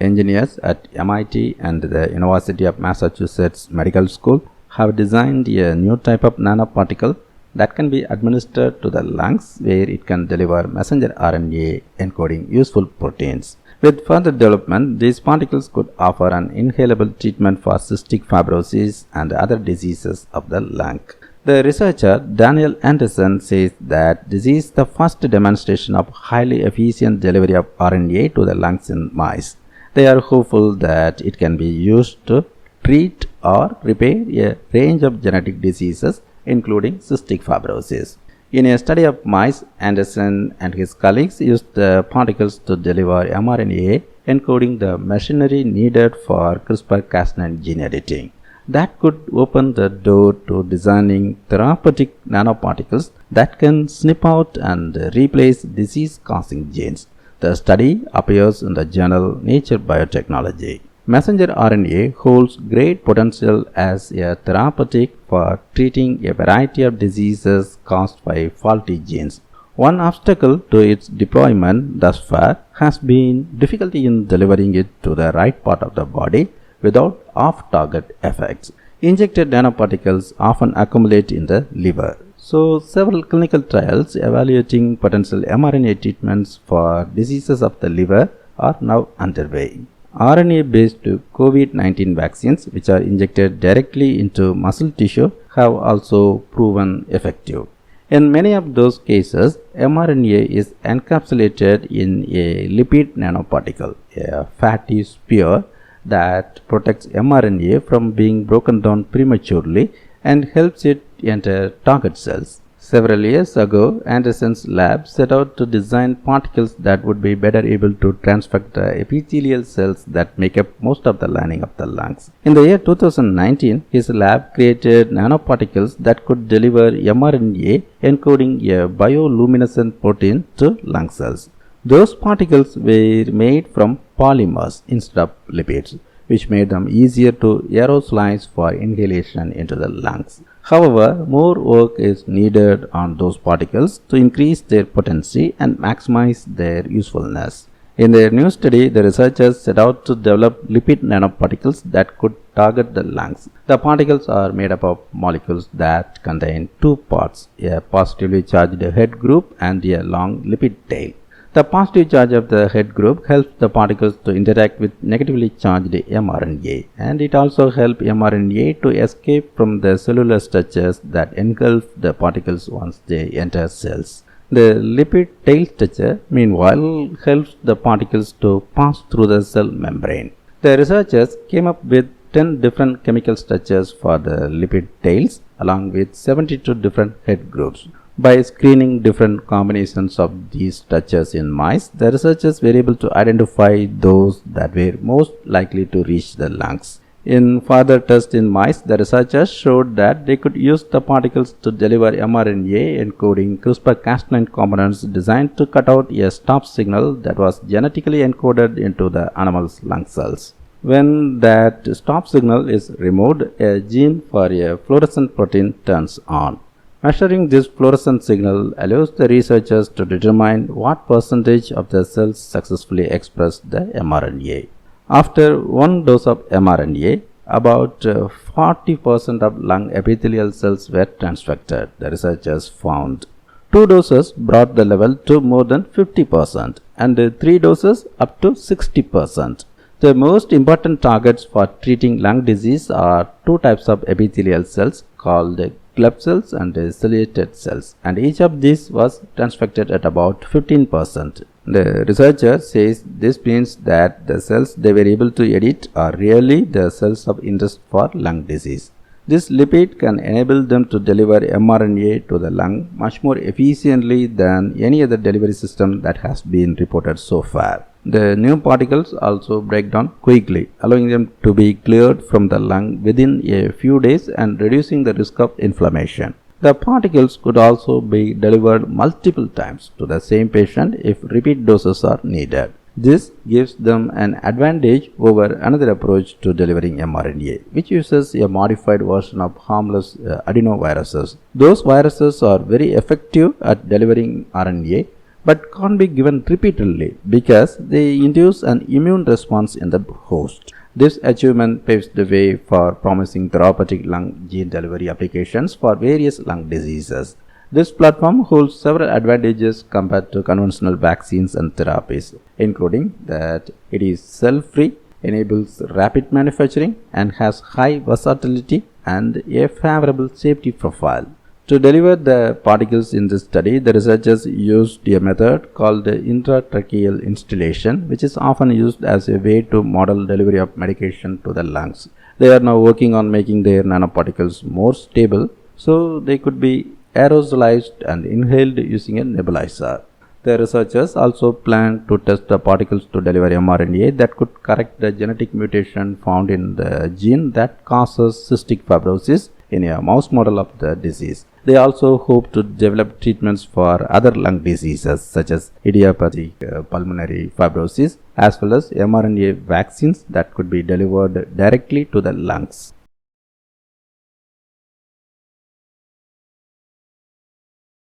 engineers at MIT and the University of Massachusetts Medical School have designed a new type of nanoparticle that can be administered to the lungs, where it can deliver messenger RNA encoding useful proteins. With further development, these particles could offer an inhalable treatment for cystic fibrosis and other diseases of the lung. The researcher Daniel Anderson says that this is the first demonstration of highly efficient delivery of RNA to the lungs in mice. They are hopeful that it can be used to treat or repair a range of genetic diseases, including cystic fibrosis. In a study of mice, Anderson and his colleagues used the particles to deliver mRNA encoding the machinery needed for CRISPR-Cas9 gene editing. That could open the door to designing therapeutic nanoparticles that can snip out and replace disease-causing genes. The study appears in the journal Nature Biotechnology. Messenger RNA holds great potential as a therapeutic for treating a variety of diseases caused by faulty genes. One obstacle to its deployment thus far has been difficulty in delivering it to the right part of the body without off-target effects. Injected nanoparticles often accumulate in the liver. So, several clinical trials evaluating potential mRNA treatments for diseases of the liver are now underway. RNA-based COVID-19 vaccines, which are injected directly into muscle tissue, have also proven effective. In many of those cases, mRNA is encapsulated in a lipid nanoparticle, a fatty sphere that protects mRNA from being broken down prematurely and helps it enter target cells. Several years ago, Anderson's lab set out to design particles that would be better able to transfect the epithelial cells that make up most of the lining of the lungs. In the year 2019, his lab created nanoparticles that could deliver mRNA encoding a bioluminescent protein to lung cells. Those particles were made from polymers instead of lipids, which made them easier to aerosolize for inhalation into the lungs. However, more work is needed on those particles to increase their potency and maximize their usefulness. In their new study, the researchers set out to develop lipid nanoparticles that could target the lungs. The particles are made up of molecules that contain two parts, a positively charged head group and a long lipid tail. The positive charge of the head group helps the particles to interact with negatively charged mRNA, and it also helps mRNA to escape from the cellular structures that engulf the particles once they enter cells. The lipid tail structure, meanwhile, helps the particles to pass through the cell membrane. The researchers came up with 10 different chemical structures for the lipid tails, along with 72 different head groups. By screening different combinations of these structures in mice, the researchers were able to identify those that were most likely to reach the lungs. In further tests in mice, the researchers showed that they could use the particles to deliver mRNA encoding CRISPR-Cas9 components designed to cut out a stop signal that was genetically encoded into the animal's lung cells. When that stop signal is removed, a gene for a fluorescent protein turns on. Measuring this fluorescent signal allows the researchers to determine what percentage of the cells successfully express the mRNA. After one dose of mRNA, about 40% of lung epithelial cells were transfected, the researchers found. 2 doses brought the level to more than 50% and 3 doses up to 60%. The most important targets for treating lung disease are 2 types of epithelial cells called club cells and ciliated cells, and each of these was transfected at about 15%. The researcher says this means that the cells they were able to edit are really the cells of interest for lung disease. This lipid can enable them to deliver mRNA to the lung much more efficiently than any other delivery system that has been reported so far. The new particles also break down quickly, allowing them to be cleared from the lung within a few days and reducing the risk of inflammation. The particles could also be delivered multiple times to the same patient if repeat doses are needed. This gives them an advantage over another approach to delivering mRNA, which uses a modified version of harmless adenoviruses. Those viruses are very effective at delivering RNA, but can't be given repeatedly because they induce an immune response in the host. This achievement paves the way for promising therapeutic lung gene delivery applications for various lung diseases. This platform holds several advantages compared to conventional vaccines and therapies, including that it is cell-free, enables rapid manufacturing, and has high versatility and a favorable safety profile. To deliver the particles in this study, the researchers used a method called intratracheal instillation, which is often used as a way to model delivery of medication to the lungs. They are now working on making their nanoparticles more stable so they could be aerosolized and inhaled using a nebulizer. The researchers also plan to test the particles to deliver mRNA that could correct the genetic mutation found in the gene that causes cystic fibrosis in a mouse model of the disease. They also hope to develop treatments for other lung diseases such as idiopathic pulmonary fibrosis, as well as mRNA vaccines that could be delivered directly to the lungs.